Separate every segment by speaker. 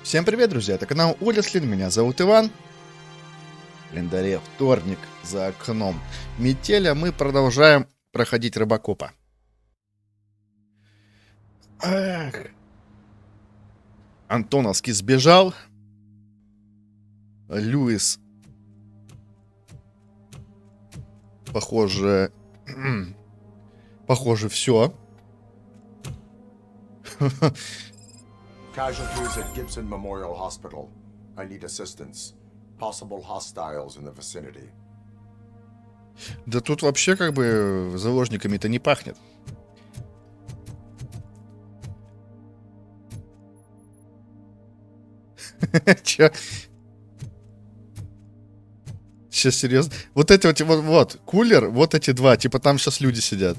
Speaker 1: Всем привет, друзья, это канал Olestlin, меня зовут Иван. В календаре вторник, за окном метель, а мы продолжаем проходить Робокопа. Эх. Антоновский сбежал. Льюис, похоже, все.
Speaker 2: Casualties at Gibson Memorial Hospital. I need assistance. Possible hostiles in the vicinity.
Speaker 1: Да тут вообще как бы заложниками-то не пахнет. Чё? Сейчас серьезно? Вот эти вот, кулер, вот эти два, типа там сейчас люди сидят.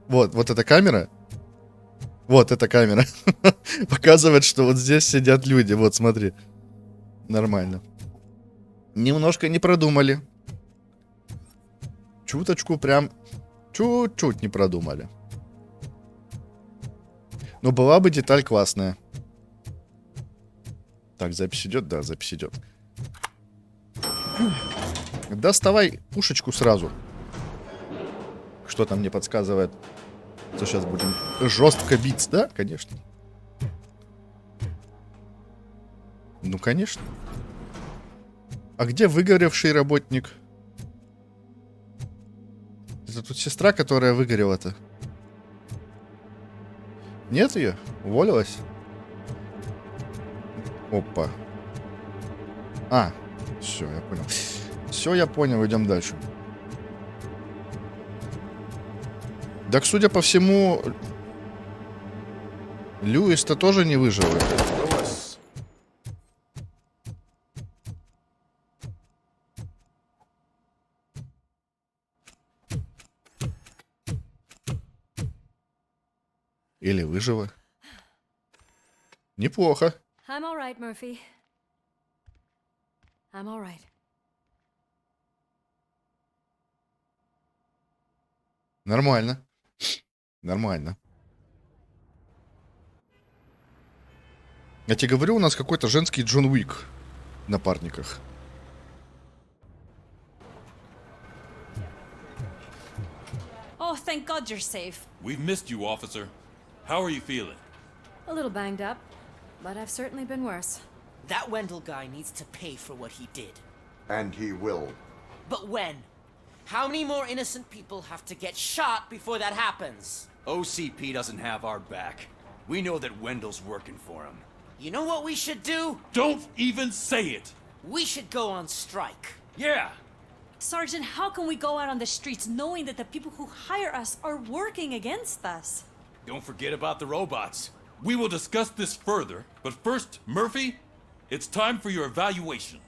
Speaker 1: Вот эта камера. Вот эта камера. Показывает, что вот здесь сидят люди. Вот, смотри. Нормально. Немножко не продумали. Чуточку прям... Чуть-чуть не продумали. Но была бы деталь классная. Так, запись идет? Да, запись идет. Доставай пушечку сразу. Что там мне подсказывает? Что сейчас будем жестко биться, да? Конечно. Ну, конечно. А где выгоревший работник? Это тут сестра, которая выгорела-то. Нет ее? Уволилась? Опа. А, все, я понял. Все, я понял, идем дальше. Так, судя по всему, Льюис-то тоже не выжил. Или выжила. Неплохо.
Speaker 3: I'm all right, Murphy. I'm all right.
Speaker 1: Нормально. Нормально. Я тебе говорю, у нас какой-то женский Джон Уик в напарниках.
Speaker 3: Oh, thank God you're safe.
Speaker 4: We've missed you, officer. How are you feeling?
Speaker 3: A little banged up, but I've certainly been worse.
Speaker 5: That Wendell guy needs to pay for what he did.
Speaker 2: And he will.
Speaker 5: But when? How many more innocent people have to get shot before that happens?
Speaker 6: OCP doesn't have our back. We know that Wendell's working for him.
Speaker 5: You know what we should do?
Speaker 4: Don't even say it!
Speaker 5: We should go on strike.
Speaker 6: Yeah!
Speaker 3: Sergeant, how can we go out on the streets knowing that the people who hire us are working against us?
Speaker 6: Don't forget about the robots.
Speaker 4: We will discuss this further, but first, Murphy, it's time for your evaluation.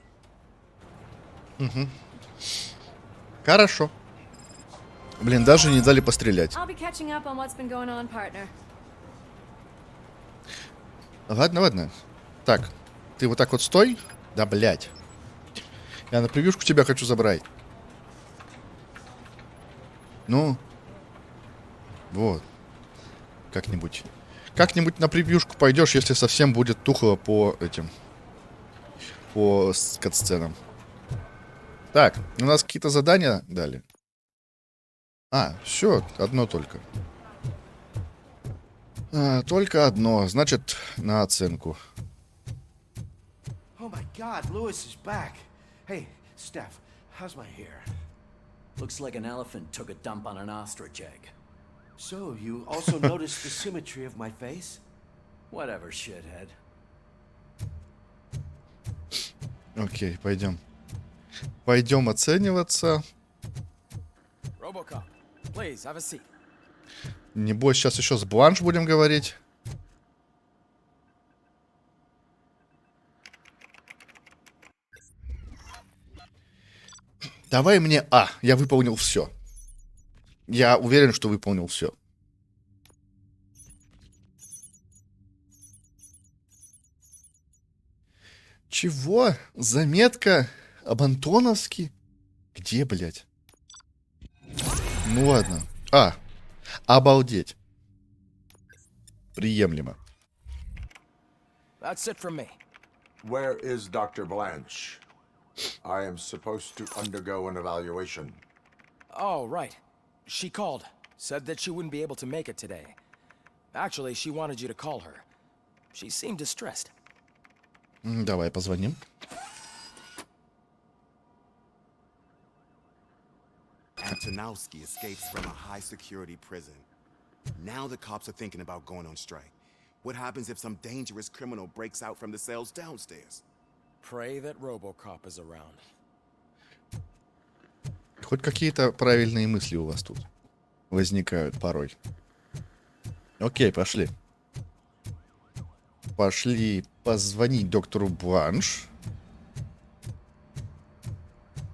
Speaker 1: Хорошо. Блин, даже не дали пострелять.
Speaker 3: I'll be catching up on what's been going on, partner.
Speaker 1: Ладно. Так, ты вот так вот стой. Да, блядь. Я на превьюшку тебя хочу забрать. Ну. Вот. Как-нибудь. Как-нибудь на превьюшку пойдешь, если совсем будет тухло по этим. По катсценам. Так, у нас какие-то задания дали. А, все, одно только. Только одно, значит, на оценку.
Speaker 7: Oh my God, Lewis is back. Hey, Steph, how's my hair?
Speaker 8: Looks like an elephant took a dump on an ostrich egg.
Speaker 7: So, you also noticed the symmetry of my face?
Speaker 8: Whatever, shithead.
Speaker 1: Окей, пойдем. Пойдем оцениваться.
Speaker 8: Robocop, please have a seat.
Speaker 1: Небось, сейчас еще с Бланш будем говорить. Давай мне А. Я выполнил все. Я уверен, что выполнил все. Чего? Заметка об Антоновске? Где, блядь? Ну ладно. А. Обалдеть. Приемлемо.
Speaker 8: That's it from me.
Speaker 2: Where is Dr. Blanche? I am supposed to undergo an evaluation.
Speaker 9: Oh, right. She called. Said that she wouldn't be able to make it today. Actually, she wanted you to call her. She seemed distressed.
Speaker 1: Давай позвоним.
Speaker 10: Antonowski escapes from a high-security prison. Now the cops are thinking about going on strike. What happens if some dangerous criminal breaks out from the cells downstairs?
Speaker 9: Pray that RoboCop is around.
Speaker 1: Хоть какие-то правильные мысли у вас тут возникают порой. Окей, пошли. Пошли позвонить доктору Бланш.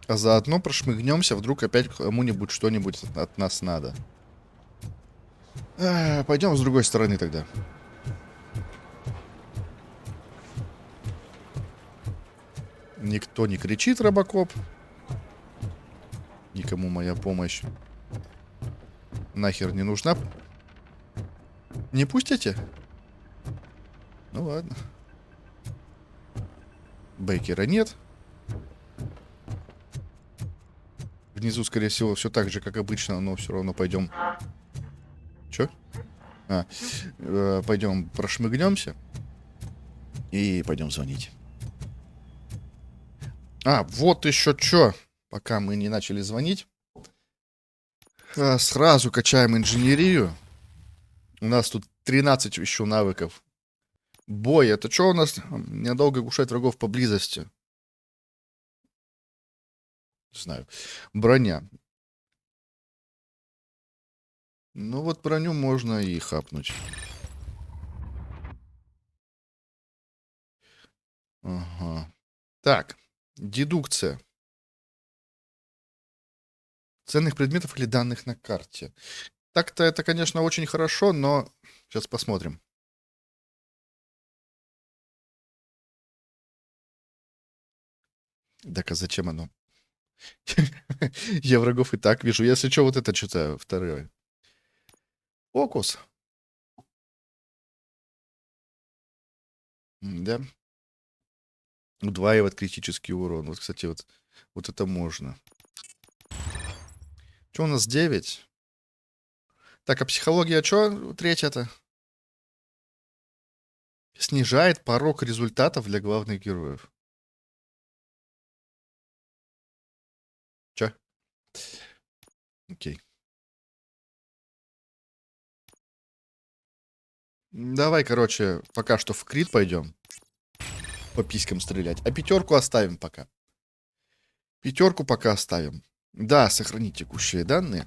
Speaker 1: А заодно прошмыгнемся, вдруг опять кому-нибудь что-нибудь от нас надо. Пойдем с другой стороны тогда. Никто не кричит, Робокоп. Никому моя помощь нахер не нужна. Не пустите? Ну ладно. Бейкера нет. Внизу, скорее всего, все так же, как обычно, но все равно пойдем. Че? Пойдем прошмыгнемся. И пойдем звонить. Вот еще что. Пока мы не начали звонить. Сразу качаем инженерию. У нас тут 13 еще навыков. Бой. Это что у нас? Недолго глушать врагов поблизости. Не знаю. Броня. Ну вот броню можно и хапнуть. Ага. Так. Дедукция. Ценных предметов или данных на карте. Так-то это, конечно, очень хорошо, но сейчас посмотрим. Так, а зачем оно? Я врагов и так вижу. Если что, вот это читаю. Второе. Фокус. Да. Удваивает критический урон. Вот, кстати, вот это можно. Что у нас 9? Так, а психология что? Третья-то? Снижает порог результатов для главных героев. Че? Окей. Давай, короче, пока что в крит пойдем. По писькам стрелять. А пятерку оставим пока. Пятерку пока оставим. Да, сохранить текущие данные.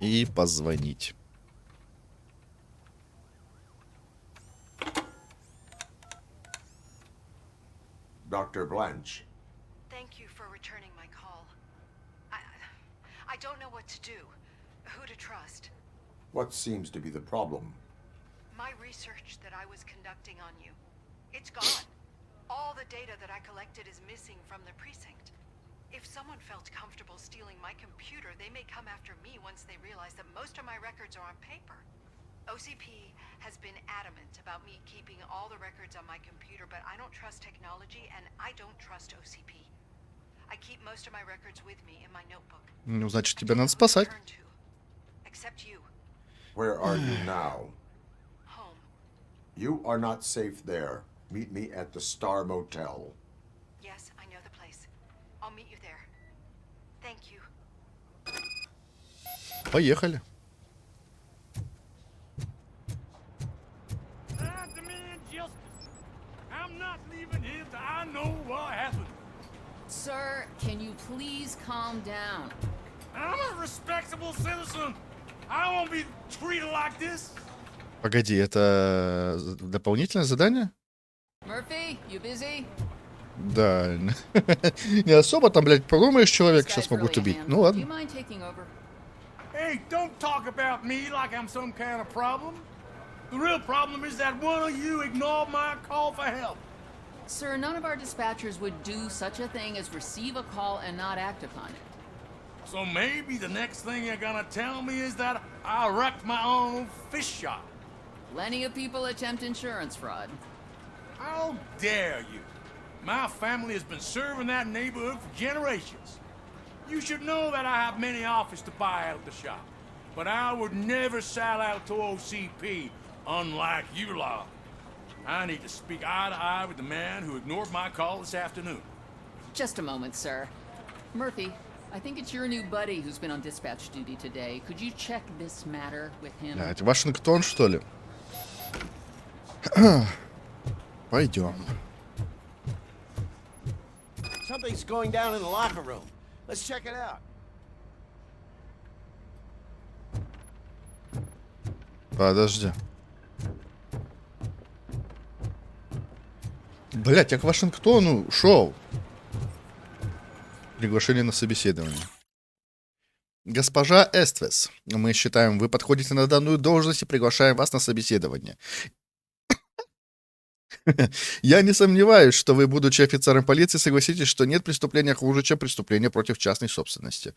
Speaker 1: И позвонить.
Speaker 2: Dr. Blanche.
Speaker 11: Thank you for returning my call. I don't know what to do. Who to trust.
Speaker 2: What seems to be the problem?
Speaker 11: My research that I was conducting on you. It's gone. All the data that I collected is missing from the precinct. If someone felt comfortable stealing my computer, they may come after me once they realize that most of my records are on paper. OCP has been adamant about me keeping all the records on my computer, but I don't trust technology and I don't trust OCP. I keep most of my records with me in my notebook.
Speaker 1: Ну, значит, тебя надо спасать.
Speaker 11: Except you.
Speaker 2: Where are you now?
Speaker 11: Home.
Speaker 2: You are not safe there. Meet me at the Star Motel.
Speaker 11: Yes, I know the place. I'll meet you there. Thank you.
Speaker 1: Поехали.
Speaker 12: I demand justice. I'm not leaving here till I know what happened.
Speaker 13: Sir, can you please calm down?
Speaker 12: I'm a respectable citizen. I won't be treated like this.
Speaker 1: Погоди, это дополнительное задание?
Speaker 13: Murphy, you busy?
Speaker 1: Да. Не особо там, блядь, подумаешь, человек сейчас могут убить. Ну ладно.
Speaker 12: Hey, don't talk about me like I'm some kind of problem. The real problem is that one of you ignored my call for help.
Speaker 13: Sir, none of our dispatchers would do such a thing as receive a call and not act upon it.
Speaker 12: So maybe the next thing you're gonna tell me is that I wrecked my own fish shop.
Speaker 13: Plenty of people attempt insurance fraud.
Speaker 12: How dare you? My family has been serving that neighborhood for generations. You should know that I have many offers to buy out the shop. But I would never sell out to OCP, unlike you lot. I need to speak eye to eye with the man who ignored my call this afternoon.
Speaker 13: Just a moment, sir. Murphy, I think it's your new buddy who's been on dispatch duty today. Could you check this matter with him?
Speaker 1: А, это Вашингтон, что ли? Пойдем.
Speaker 7: Something's going down in the locker room. Let's check it out.
Speaker 1: Подожди. Блять, я к Вашингтону шел. Приглашение на собеседование. Госпожа Эствес, мы считаем, вы подходите на данную должность и приглашаем вас на собеседование. Я не сомневаюсь, что вы, будучи офицером полиции, согласитесь, что нет преступления хуже, чем преступление против частной собственности.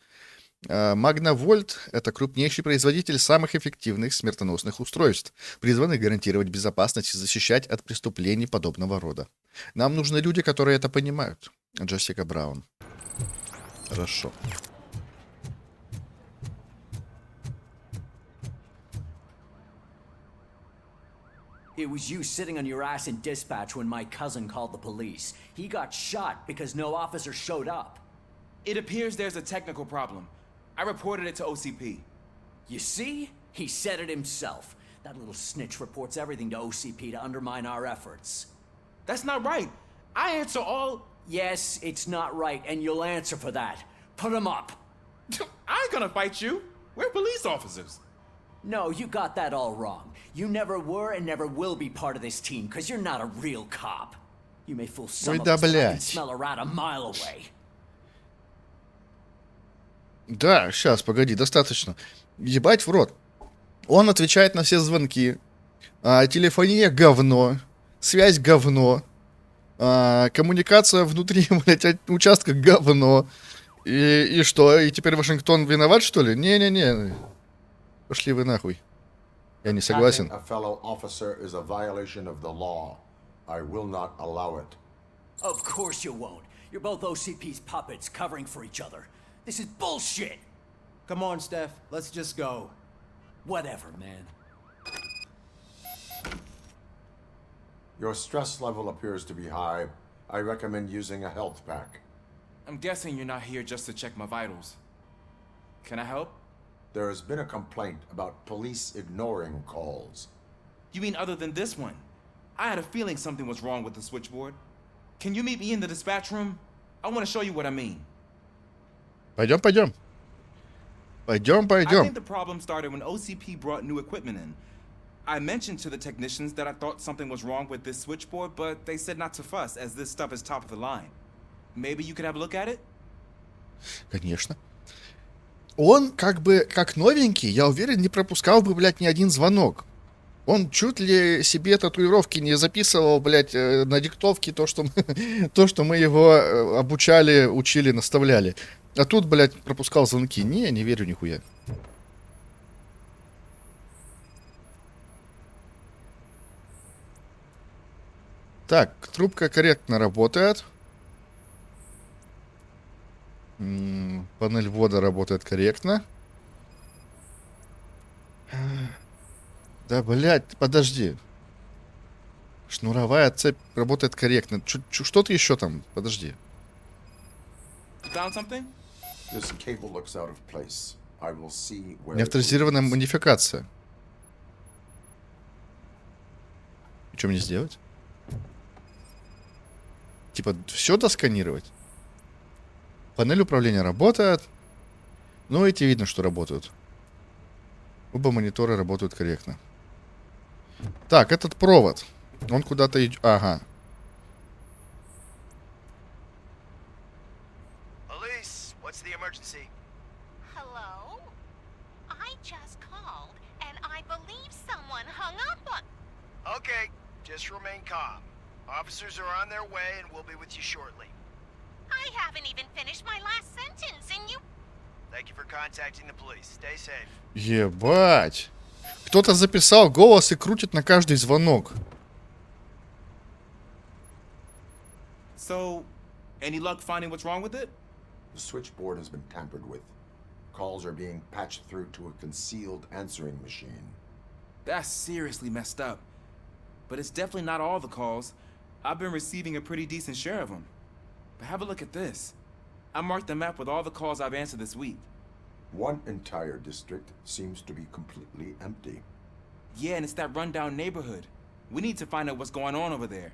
Speaker 1: Магнавольт — это крупнейший производитель самых эффективных смертоносных устройств, призванных гарантировать безопасность и защищать от преступлений подобного рода. Нам нужны люди, которые это понимают. Джессика Браун. Хорошо.
Speaker 8: It was you sitting on your ass in dispatch when my cousin called the police. He got shot because no officer showed up.
Speaker 14: It appears there's a technical problem. I reported it to OCP.
Speaker 8: You see? He said it himself. That little snitch reports everything to OCP to undermine our efforts.
Speaker 14: That's not right. I answer all...
Speaker 8: Yes, it's not right, and you'll answer for that. Put him up.
Speaker 14: I ain't gonna fight you. We're police officers.
Speaker 8: No, you got that all wrong. You never were and never will be part of this team, because you're not a real cop. You may fool some of us, but I can smell a rat a mile away.
Speaker 1: Да, сейчас, погоди, достаточно. Ебать в рот. Он отвечает на все звонки. Телефония говно. Связь говно. Коммуникация внутри, блядь, участка говно. И что? И теперь Вашингтон виноват, что ли? Не-не-не. Пошли вы нахуй. Я не согласен.
Speaker 2: A fellow officer is a violation of the law. I will not allow it.
Speaker 8: Of course you won't. You're both OCP's puppets covering for each other. This is bullshit.
Speaker 6: Come on, Steph. Let's just go.
Speaker 8: Whatever, man.
Speaker 2: Your stress level appears to be high. I recommend using a health pack.
Speaker 14: I'm guessing you're not here just to check my vitals. Can I help?
Speaker 2: There has been a complaint about police ignoring calls.
Speaker 14: You mean other than this one? I had a feeling something was wrong with the switchboard. Can you meet me in the dispatch room? I want to show you what I mean.
Speaker 1: Пойдем.
Speaker 14: I think the problem started when OCP brought new equipment in. I mentioned to the technicians that I thought something was wrong with this switchboard, but they said not to fuss, as this stuff is top of the line. Maybe you could have a look at it?
Speaker 1: Конечно. Он как бы, как новенький, я уверен, не пропускал бы, блядь, ни один звонок. Он чуть ли себе татуировки не записывал, блядь, на диктовке то, что мы его обучали, учили, наставляли. А тут, блядь, пропускал звонки. Не верю нихуя. Так, трубка корректно работает. Панель ввода работает корректно. Да, блядь, подожди. Шнуровая цепь работает корректно. Что-то еще там? Подожди. Неавторизированная модификация. И что мне сделать? Типа, все досканировать? Панель управления работает. Ну, эти видно, что работают. Оба монитора работают корректно. Так, этот провод. Он куда-то идет. Ага.
Speaker 15: Police, what's the emergency? Hello? I just called, and I believe someone hung up on... Okay, just remain calm. Officers are on their way, and we'll be with you shortly. I haven't even finished my last sentence, and you... Thank you for contacting the police. Stay safe.
Speaker 1: Ебать. Кто-то записал голос и крутит на каждый звонок.
Speaker 14: So, any luck finding what's wrong with it?
Speaker 2: The switchboard has been tampered with. Calls are being patched through to a concealed answering machine.
Speaker 14: That's seriously messed up. But it's definitely not all the calls. I've been receiving a pretty decent share of them. But have a look at this. I marked the map with all the calls I've answered this week.
Speaker 2: One entire district seems to be completely empty.
Speaker 14: Yeah, and it's that rundown neighborhood. We need to find out what's going on over there.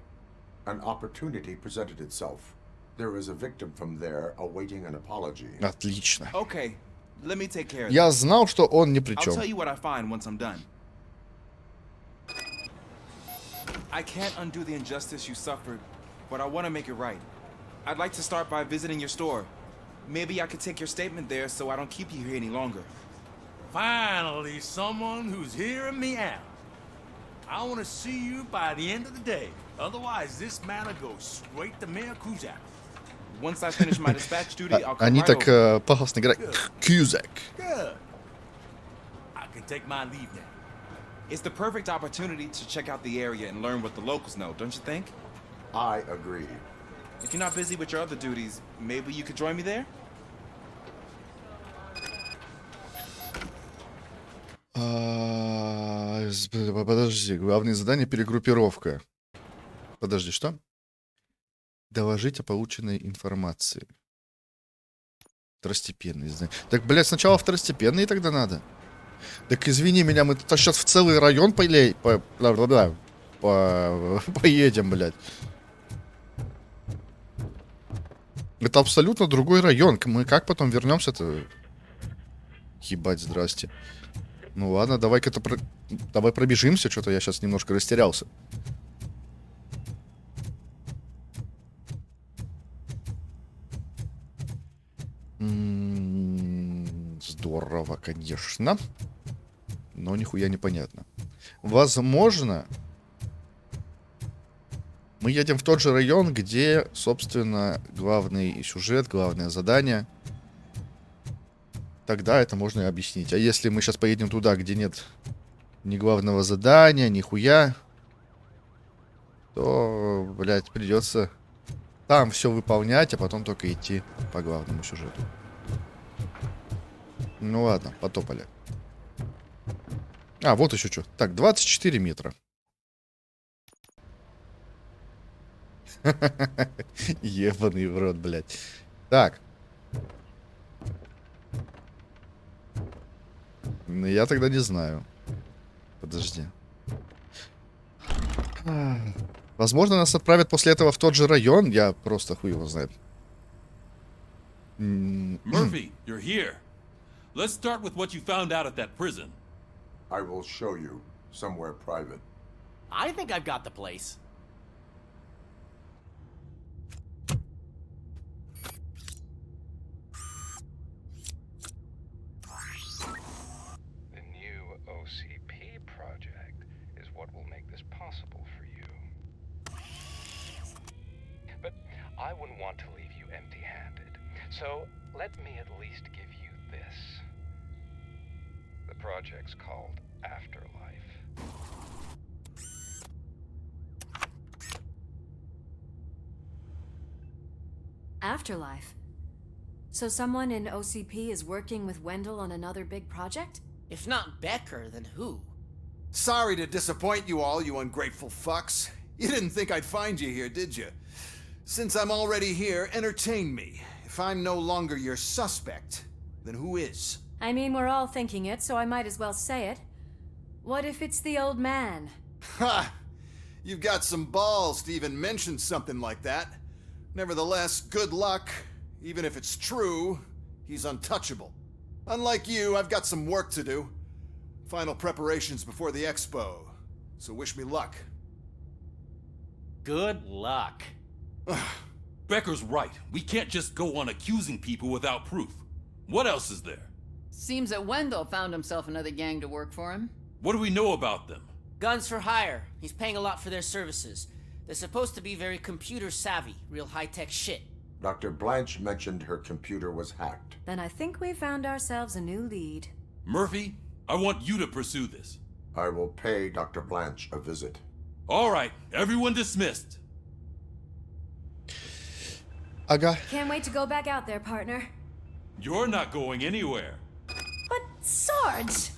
Speaker 2: An opportunity presented itself. There is a victim from there awaiting an apology.
Speaker 1: Отлично.
Speaker 14: Okay, let me take care of
Speaker 1: Я
Speaker 14: that.
Speaker 1: знал, что он ни при
Speaker 14: I'll
Speaker 1: чем.
Speaker 14: tell you what I find once I'm done. I can't undo the injustice you suffered, but I want to make it right. I'd like to start by visiting your store. Maybe I could take your statement there so I don't keep you here any longer.
Speaker 12: Finally, someone who's hearing me out. I want to see you by the end of the day. Otherwise, this matter goes straight to Mayor Kuzak.
Speaker 14: Once I finish my dispatch duty, I'll come
Speaker 1: Они
Speaker 14: right
Speaker 1: так
Speaker 14: over.
Speaker 1: пафосно играют. Кюзак.
Speaker 12: Good. I can take my leave now.
Speaker 14: It's the perfect opportunity to check out the area and learn what the locals know, don't you think?
Speaker 2: I agree.
Speaker 14: If you're not busy with your other duties, maybe you could join me there?
Speaker 1: Подожди, главное задание перегруппировка. Подожди, что? Доложить о полученной информации. Второстепенные задания. Так, блядь, сначала второстепенные тогда надо. Так извини меня, мы тут сейчас в целый район поедем, блядь. Это абсолютно другой район. Мы как потом вернемся-то? Ебать, здрасте. Ну ладно, давай-ка давай пробежимся. Что-то я сейчас немножко растерялся. Здорово, конечно. Но нихуя непонятно. Возможно, мы едем в тот же район, где, собственно, главный сюжет, главное задание. Тогда это можно и объяснить. А если мы сейчас поедем туда, где нет ни главного задания, ни хуя, то, блядь, придется там все выполнять, а потом только идти по главному сюжету. Ну ладно, потопали. А, вот еще что. Так, 24 метра. Ебаный в рот, блядь. Так. Ну, я тогда не знаю. Подожди. Возможно, нас отправят после этого в тот же район. Я просто хуй его знает.
Speaker 4: Murphy, you're here. Let's start with what you found out at that prison.
Speaker 2: I will show you somewhere private.
Speaker 5: I think I've got the place.
Speaker 16: The new OCP project is what will make this possible for you. But I wouldn't want to leave you empty-handed. So let me at least give you this. The project's called Afterlife.
Speaker 3: Afterlife. So someone in OCP is working with Wendell on another big project?
Speaker 5: If not Becker, then who?
Speaker 7: Sorry to disappoint you all, you ungrateful fucks. You didn't think I'd find you here, did you? Since I'm already here, entertain me. If I'm no longer your suspect, then who is?
Speaker 3: I mean, we're all thinking it, so I might as well say it. What if it's the old man?
Speaker 7: Ha! You've got some balls to even mention something like that. Nevertheless, good luck. Even if it's true, he's untouchable. Unlike you, I've got some work to do. Final preparations before the expo. So wish me luck.
Speaker 5: Good luck.
Speaker 4: Becker's right. We can't just go on accusing people without proof. What else is there?
Speaker 13: Seems that Wendell found himself another gang to work for him.
Speaker 4: What do we know about them?
Speaker 5: Guns for hire. He's paying a lot for their services. They're supposed to be very computer savvy, real high-tech shit.
Speaker 2: Dr. Blanche mentioned her computer was hacked.
Speaker 3: Then I think we found ourselves a new lead.
Speaker 4: Murphy, I want you to pursue this.
Speaker 2: I will pay Dr. Blanche a visit.
Speaker 4: All right, everyone dismissed.
Speaker 1: Ага.
Speaker 3: Can't wait to go back out there, partner.
Speaker 4: You're not going anywhere.
Speaker 3: But Sarge!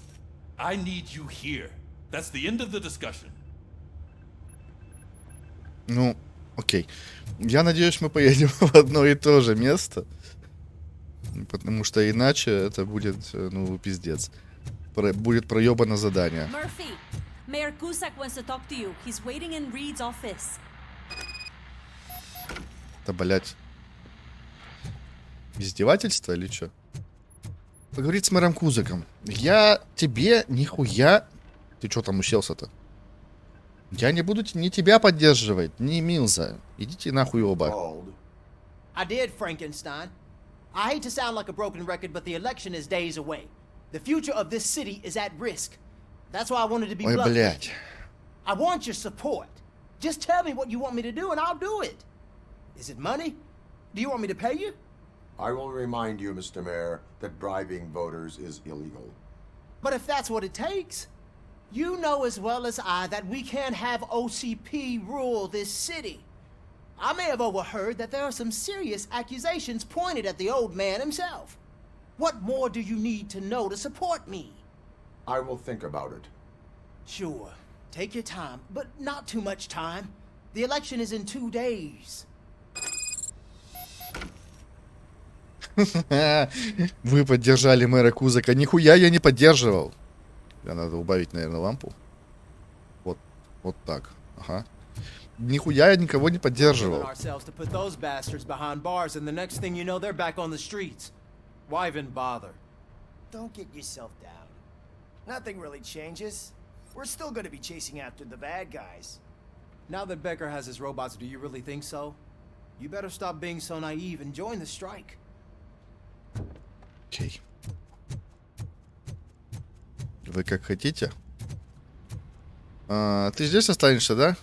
Speaker 4: I need you here. That's the end of the discussion.
Speaker 1: Ну, окей. Я надеюсь, мы поедем в одно и то же место. Потому что иначе это будет, ну, пиздец. Будет проебано задание.
Speaker 3: Murphy, Mayor Cusack wants to talk to you. He's waiting in Reed's office.
Speaker 1: Да, блять. Издевательство или что? Поговорить с мэром Кузаком. Я тебе нихуя... Ты что там уселся-то? Я не буду ни тебя поддерживать, ни Милза. Идите нахуй оба.
Speaker 5: I did, Frankenstein. I hate to sound like a broken record, but the election is days away. The future of this city is at risk. That's why I wanted to be
Speaker 1: Ой,
Speaker 5: blunt.
Speaker 1: блядь.
Speaker 5: I want your support. Just tell me what you want me to do and I'll do it. Is it money? Do you want me to pay you?
Speaker 2: I will remind you, Mr. Mayor, that bribing voters is illegal.
Speaker 5: But if that's what it takes, you know as well as I that we can't have OCP rule this city. I may have overheard that there are some serious accusations pointed at the old man himself. What more do you need to know to support me?
Speaker 2: I will think about it.
Speaker 5: Sure. Take your time, but not too much time. The election is in 2 days.
Speaker 1: Вы поддержали мэра Кузака. Нихуя я не поддерживал. Надо убавить, наверное, лампу. Вот так. Ага. Нихуя я никого не поддерживал.
Speaker 5: Why even bother?
Speaker 17: Don't get yourself down. Nothing really changes. We're still going to be chasing after the bad guys.
Speaker 5: Now that Becker has his robots, do you really think so? You better stop being so naive and join the strike.
Speaker 1: Окей. Вы как хотите. Ты здесь останешься, да?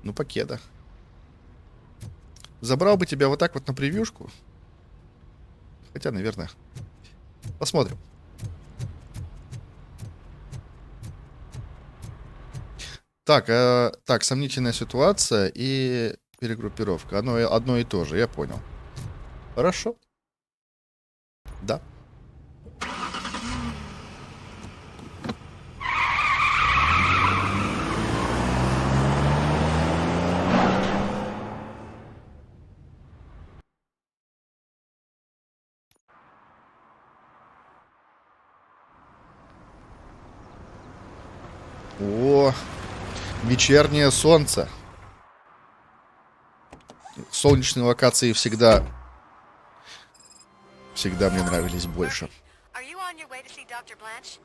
Speaker 1: Ну, покеда. Забрал бы тебя вот так вот на превьюшку. Хотя, наверное. Посмотрим. Так, так, сомнительная ситуация и перегруппировка. Одно и то же, я понял. Хорошо. Да. О, вечернее солнце. Солнечные локации всегда мне нравились больше.
Speaker 11: Are you on your way to see Dr. Blanche?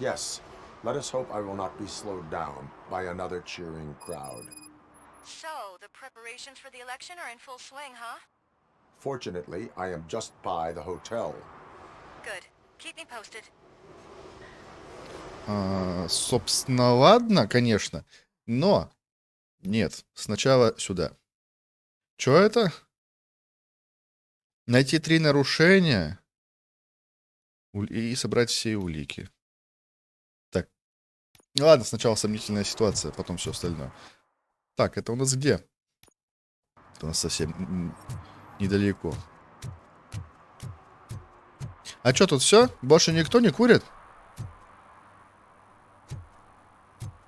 Speaker 2: Yes. Let us hope I will not be slowed down by another cheering crowd.
Speaker 11: So, the preparations for the election are in full swing, huh?
Speaker 2: Fortunately, I am just by the hotel.
Speaker 11: Good. Keep me posted.
Speaker 1: Собственно, ладно, конечно. Но нет, сначала сюда. Чё это? Найти 3 нарушения и собрать все улики. Так. Ладно, сначала сомнительная ситуация, потом все остальное. Так, это у нас где? Это у нас совсем недалеко. А что тут все? Больше никто не курит?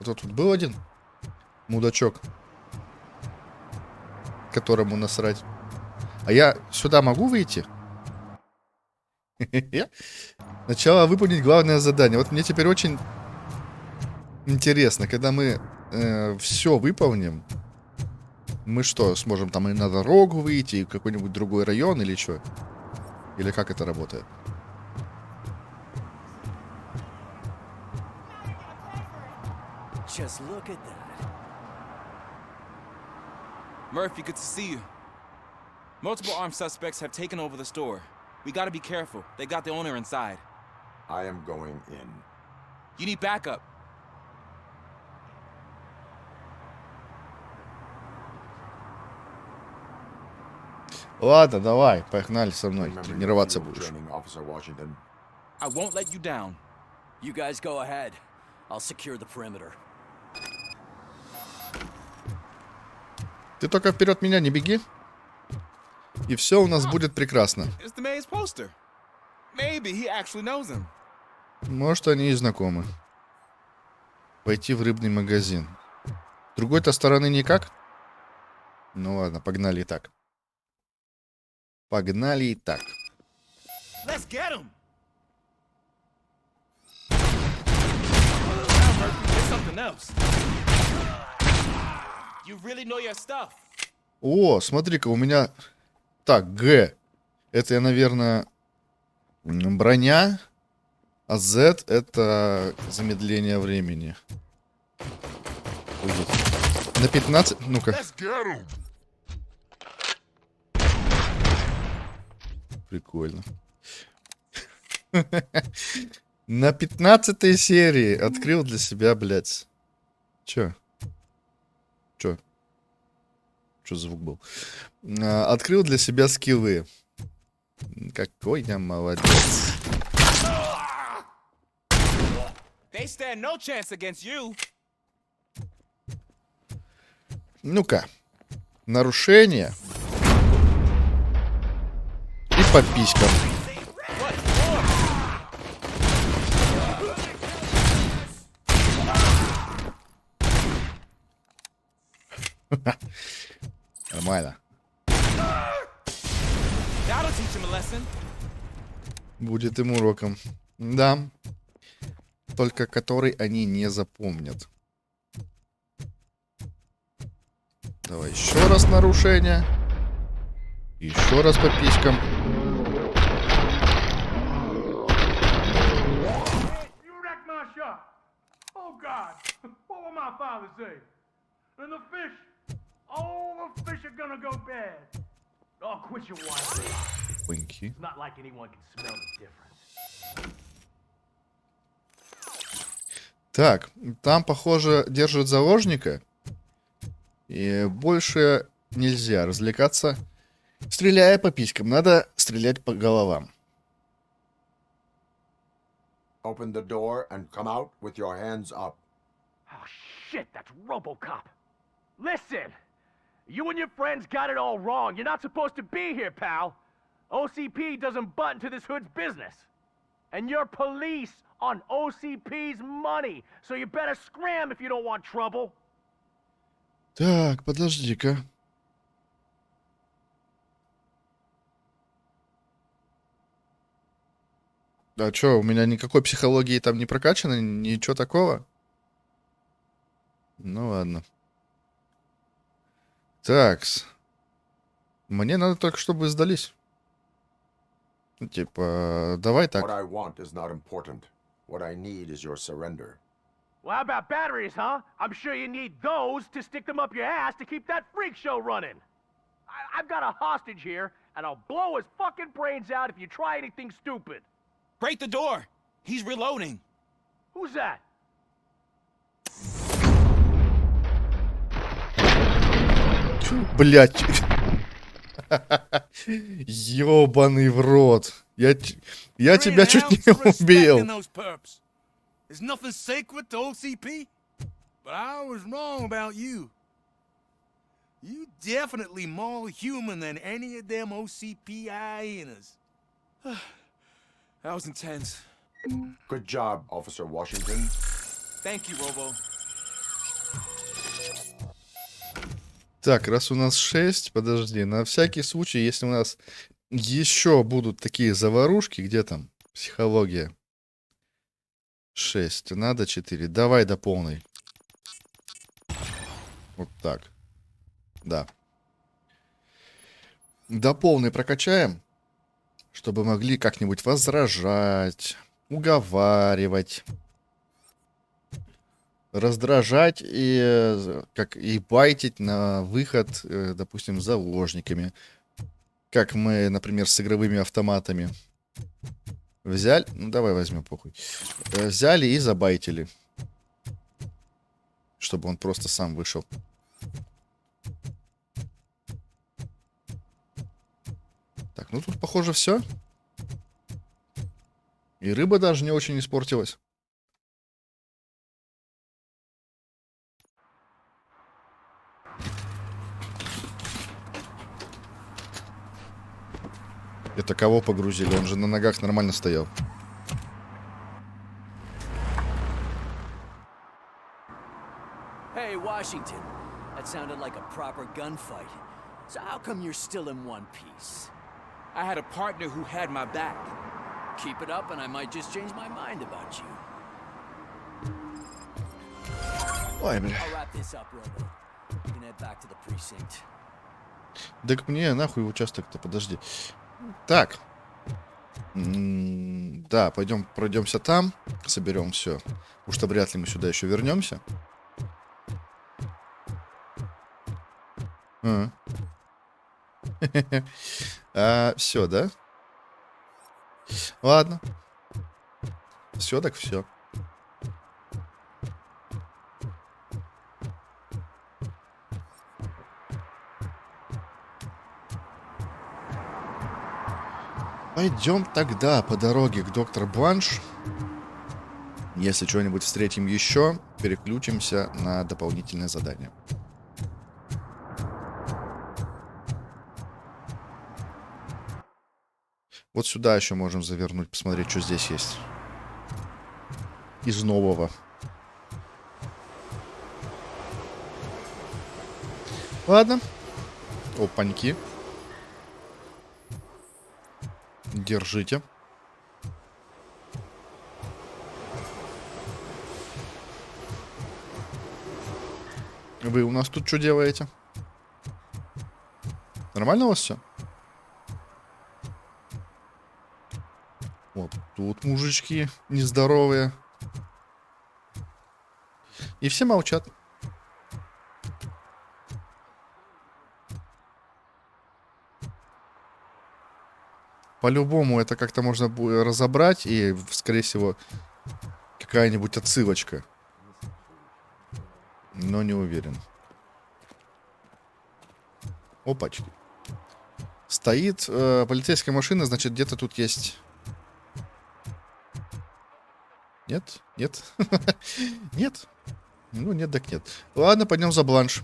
Speaker 1: Вот тут был один мудачок, которому насрать. А я сюда могу выйти? Сначала выполнить главное задание. Вот мне теперь очень интересно, когда мы все выполним, мы что, сможем там и на дорогу выйти, и в какой-нибудь другой район, или что? Или как это работает?
Speaker 8: Just look at that.
Speaker 14: Murphy, good to see you. Multiple armed suspects have taken over the store. We gotta be careful. They got the owner inside.
Speaker 2: I am going in.
Speaker 14: You need backup.
Speaker 1: Ладно, давай, погнали со мной. Тренироваться будешь.
Speaker 14: I won't let you down.
Speaker 8: You guys go ahead. I'll secure the perimeter.
Speaker 1: Ты только вперед меня не беги. И все у нас будет прекрасно.
Speaker 14: It's the mayor's poster. Maybe he actually knows him.
Speaker 1: Может, они и знакомы. Пойти в рыбный магазин. С другой-то стороны никак? Ну ладно, погнали и так. Погнали и так.
Speaker 12: Let's get him. Something else. You really know your stuff.
Speaker 1: О, смотри-ка, у меня... Так, Г. Это, наверное, броня. А Z это замедление времени. Будет. На 15... Ну-ка. Прикольно. На 15-й серии открыл для себя, блядь. Чё? Чё звук был? Открыл для себя скиллы. Какой я молодец.
Speaker 14: They stand no chance against you.
Speaker 1: Ну-ка. Нарушение. И по писькам. Нормально. Будет им уроком. Да. Только который они не запомнят. Давай еще раз нарушение. Еще раз по писькам. Пыньки. Так, там, похоже, держат заложника. И больше нельзя развлекаться, стреляя по писькам. Надо стрелять по головам.
Speaker 2: Open the door and come out with your hands up.
Speaker 18: Oh shit, that's RoboCop. Listen, you and your friends got it all wrong. You're not supposed to be here, pal. OCP doesn't butt into this hood's business. And you're police on OCP's money. So you better scram if you don't want trouble.
Speaker 1: Так, подожди-ка. А чё, у меня никакой психологии там не прокачано? Ничего такого? Ну ладно. Такс. Мне надо только, чтобы сдались. Типа, давай так.
Speaker 2: What I want is not important. What I need is your surrender.
Speaker 18: Well, how about batteries, huh? I'm sure you need those to stick them up your ass to keep that freak show running. I've got a hostage here, and I'll blow his fucking brains out if you try anything stupid.
Speaker 14: Break the door. He's reloading.
Speaker 18: Who's that?
Speaker 1: Блять. Ёбаный в рот. Я тебя чуть не убил.
Speaker 12: There's nothing sacred to OCP, but I was wrong about you. You definitely more human than any of them OCP hyenas.
Speaker 14: That was intense.
Speaker 2: Good job, Officer Washington.
Speaker 14: Thank you, Robo.
Speaker 1: Так, раз у нас 6, подожди, на всякий случай, если у нас еще будут такие заварушки, где там психология? 6, надо 4. Давай до полной. Вот так. Да. До полной прокачаем, чтобы могли как-нибудь возражать, уговаривать, раздражать и байтить на выход, допустим, с заложниками. Как мы, например, с игровыми автоматами. Взяли, ну давай возьмем, похуй. Взяли и забайтили. Чтобы он просто сам вышел. Так, ну тут, похоже, все. И рыба даже не очень испортилась. Это кого погрузили? Он же на ногах нормально стоял.
Speaker 8: Hey, Washington. That sounded like a proper gunfight. So how come you're still in one piece?
Speaker 14: I had a partner who had my back.
Speaker 8: Keep it up and I might just change my mind about you.
Speaker 1: Ой, бля.
Speaker 8: I'll wrap this up, Robo. You can head back to the precinct.
Speaker 1: Так мне нахуй участок-то, подожди. Так. Да, пойдем пройдемся там, соберем все. Уж что вряд ли мы сюда еще вернемся. Все, да? Ладно. Все так все. Пойдем тогда по дороге к доктору Бланш. Если что-нибудь встретим еще, переключимся на дополнительное задание. Вот сюда еще можем завернуть, посмотреть, что здесь есть. Из нового. Ладно. Опаньки. Держите. Вы у нас тут что делаете? Нормально у вас все? Вот тут мужички нездоровые. И все молчат. По-любому это как-то можно будет разобрать, и, скорее всего, какая-нибудь отсылочка. Но не уверен. Опачки. Стоит полицейская машина, значит, где-то тут есть... Нет? Нет? Нет? Ну, нет, так нет. Ладно, пойдем за Бланш.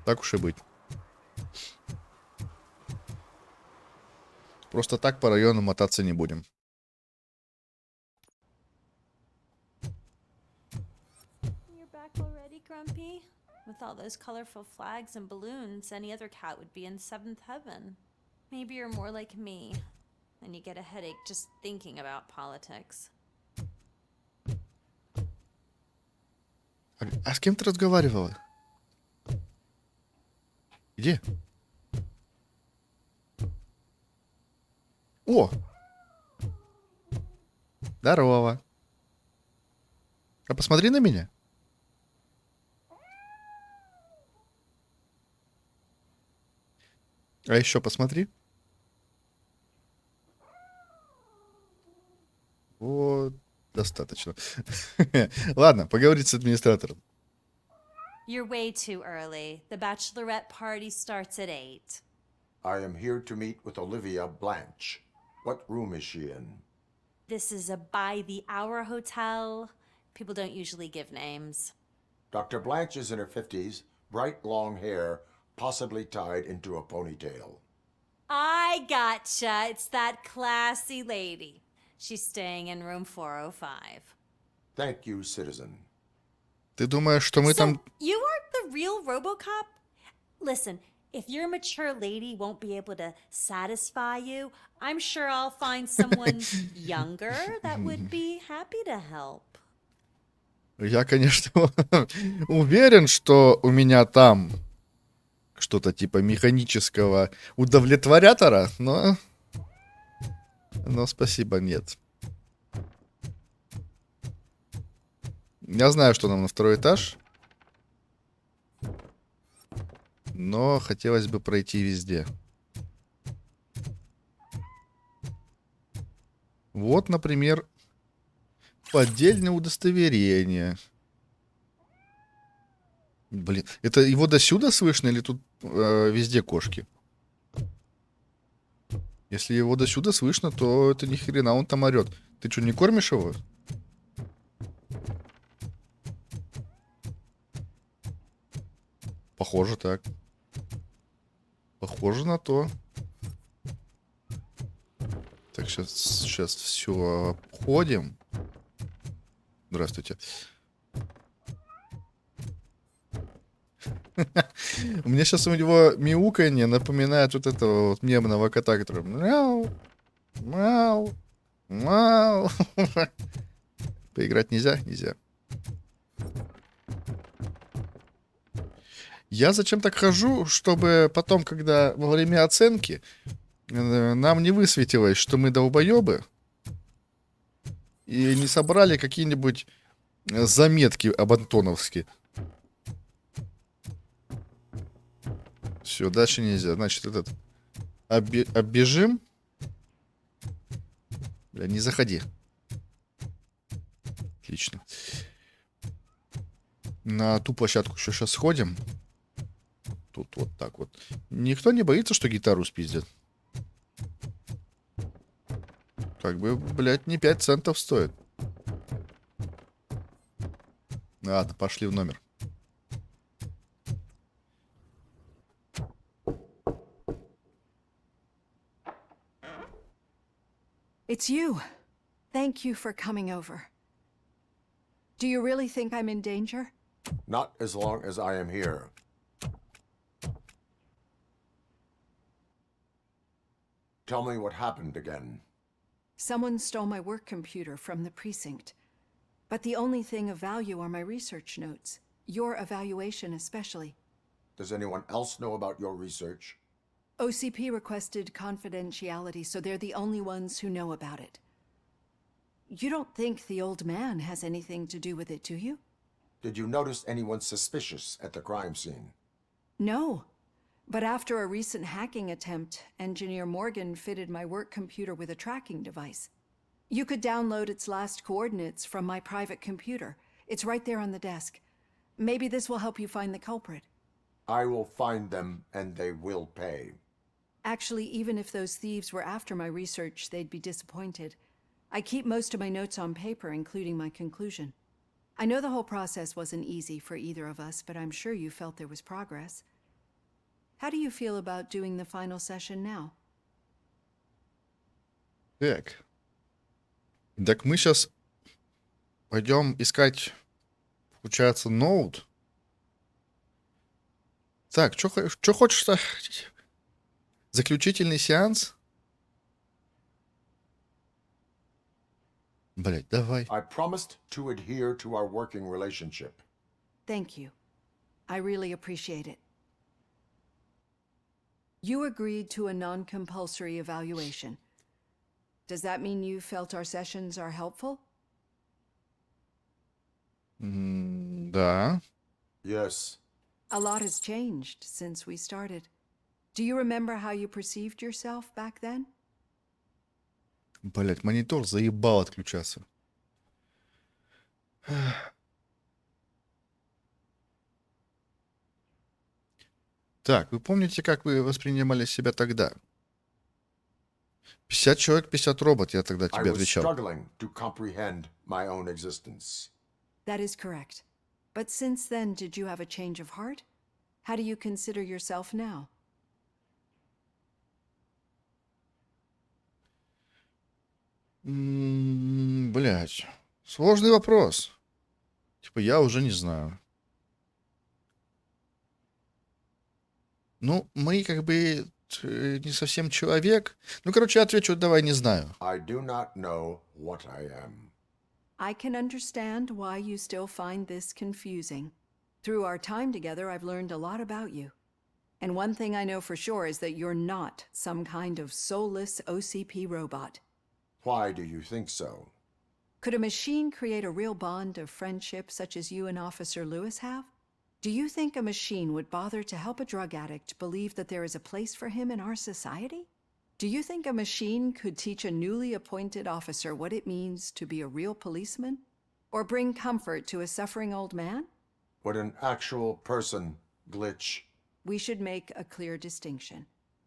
Speaker 1: Так уж и быть. Просто так по району мотаться не будем.
Speaker 3: You're back already, Grumpy? With all those colorful flags and balloons, any other cat would be in seventh heaven. Maybe you're more like me, and you get a headache just thinking about politics.
Speaker 1: А с кем ты разговаривала? Где? О! Здорово. А посмотри на меня. А еще посмотри. Вот, достаточно. Ладно, поговорить с администратором.
Speaker 3: You're way too early. The bachelorette party starts at 8.
Speaker 2: I am here to meet with Olivia Blanche. What room is she in?
Speaker 3: This is a by-the-hour hotel. People don't usually give names.
Speaker 2: Dr. Blanche is in her 50s, bright long hair, possibly tied into a ponytail.
Speaker 3: I gotcha. It's that classy lady. She's staying in room 405.
Speaker 2: Thank you, citizen.
Speaker 1: Ты думаешь, что мы там...
Speaker 3: You are the real RoboCop? Listen, if your mature lady won't be able to satisfy you, I'm sure I'll find someone younger that would be happy to help.
Speaker 1: Я, конечно, уверен, что у меня там что-то типа механического удовлетворятора, но спасибо, нет. Я знаю, что нам на второй этаж, но хотелось бы пройти везде. Вот, например, поддельное удостоверение. Блин, это его до сюда слышно или тут везде кошки? Если его до сюда слышно, то это ни хрена он там орет. Ты что, не кормишь его? Похоже так. Похоже на то. Так, сейчас все обходим. Здравствуйте. У меня сейчас у него мяуканье напоминает вот этого вот мемного кота, который мяу, мяу, мяу. Поиграть нельзя? Нельзя. Я зачем так хожу, чтобы потом, когда во время оценки нам не высветилось, что мы долбоебы и не собрали какие-нибудь заметки об Антоновске. Все, дальше нельзя. Значит, этот оббежим. Бля, не заходи. Отлично. На ту площадку еще сейчас сходим. Тут вот так вот. Никто не боится, что гитару спиздят. Как бы, блядь, не 5 центов стоит. Ладно, пошли в номер.
Speaker 19: It's you. Thank you for coming over. Do you really think I'm in danger?
Speaker 2: Not as long as I am here. Tell me what happened again.
Speaker 19: Someone stole my work computer from the precinct. But the only thing of value are my research notes. Your evaluation especially.
Speaker 2: Does anyone else know about your research?
Speaker 19: OCP requested confidentiality, so they're the only ones who know about it. You don't think the old man has anything to do with it, do you?
Speaker 2: Did you notice anyone suspicious at the crime scene?
Speaker 19: No. But after a recent hacking attempt, Engineer Morgan fitted my work computer with a tracking device. You could download its last coordinates from my private computer. It's right there on the desk. Maybe this will help you find the culprit.
Speaker 2: I will find them, and they will pay.
Speaker 19: Actually, even if those thieves were after my research, they'd be disappointed. I keep most of my notes on paper, including my conclusion. I know the whole process wasn't easy for either of us, but I'm sure you felt there was progress. How do you feel about doing the final session now?
Speaker 1: Так. Так мы сейчас пойдем искать, получается, ноут. Так, что хочешь-то? Заключительный сеанс? Блять, давай.
Speaker 2: I promised to adhere to our working relationship.
Speaker 19: Thank you. I really appreciate it. You agreed to a non-compulsory evaluation. Does that mean you felt our sessions are helpful?
Speaker 1: Да.
Speaker 2: Yes.
Speaker 19: A lot has changed since we started. Do you remember how you perceived yourself back then?
Speaker 1: Блять, монитор заебал отключаться. Так, вы помните, как вы воспринимали себя тогда? 50 человек, 50 робот, я тогда тебе отвечал.
Speaker 19: That is correct. But since then, did you have a change of heart? How do you consider yourself now?
Speaker 1: Блять, сложный вопрос. Типа, я уже не знаю. Ну, мы как бы не совсем человек. Ну, короче, я отвечу, давай, не знаю.
Speaker 2: I do not know what I am.
Speaker 19: I can understand why you still find this confusing. Through our time together, I've learned a lot about you. And one thing I know for sure is that you're not some kind of soulless OCP robot.
Speaker 2: Why do you think so?
Speaker 19: Could a machine create a real bond of friendship such as you and Officer Lewis have? Do you think a machine would bother to help a drug addict believe that there is a place for him in our society? Do you think a machine could teach a newly appointed officer what it means to be a real policeman? Or bring comfort to a suffering old man?
Speaker 2: Would an actual person glitch?
Speaker 19: We should make a clear distinction.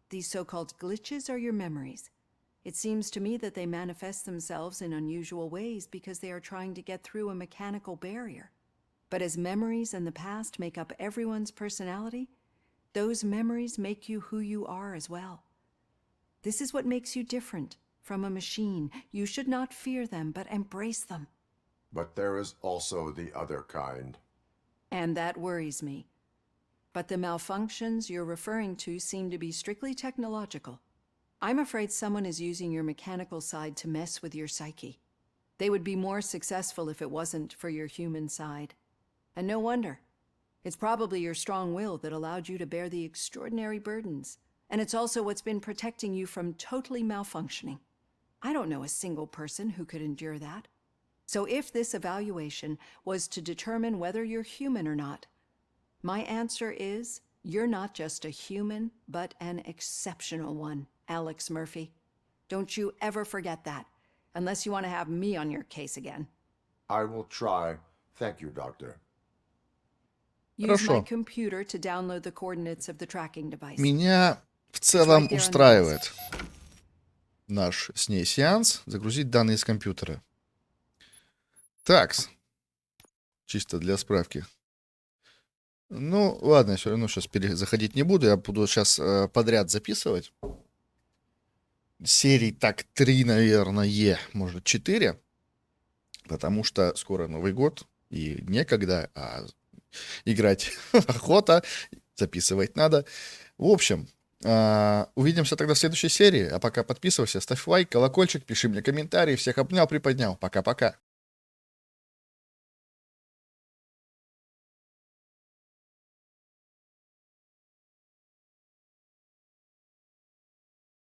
Speaker 19: These so-called glitches are your memories. It seems to me that they manifest themselves in unusual ways because they are trying to get through a mechanical barrier. But as memories and the past make up everyone's personality, those memories make you who you are as well. This is what makes you different, from a machine. You should not fear them, but embrace them.
Speaker 2: But there is also the other kind.
Speaker 19: And that worries me. But the malfunctions you're referring to seem to be strictly technological. I'm afraid someone is using your mechanical side to mess with your psyche. They would be more successful if it wasn't for your human side. And no wonder. It's probably your strong will that allowed you to bear the extraordinary burdens. And it's also what's been protecting you from totally malfunctioning. I don't know a single person who could endure that. So if this evaluation was to determine whether you're human or not, my answer is you're not just a human, but an exceptional one, Alex Murphy. Don't you ever forget that, unless you want to have me on your case again.
Speaker 2: I will try. Thank you, Doctor.
Speaker 19: Use my computer to download the coordinates of the tracking device.
Speaker 1: Меня в целом устраивает наш с ней сеанс. Загрузить данные с компьютера. Такс. Чисто для справки. Ну, ладно, я все равно сейчас заходить не буду. Я буду сейчас подряд записывать. Серий так 3, наверное, может 4. Потому что скоро Новый год. И некогда, а играть охота. Записывать надо. В общем, увидимся тогда в следующей серии. А пока подписывайся, ставь лайк, колокольчик, пиши мне комментарии. Всех обнял, приподнял. Пока-пока.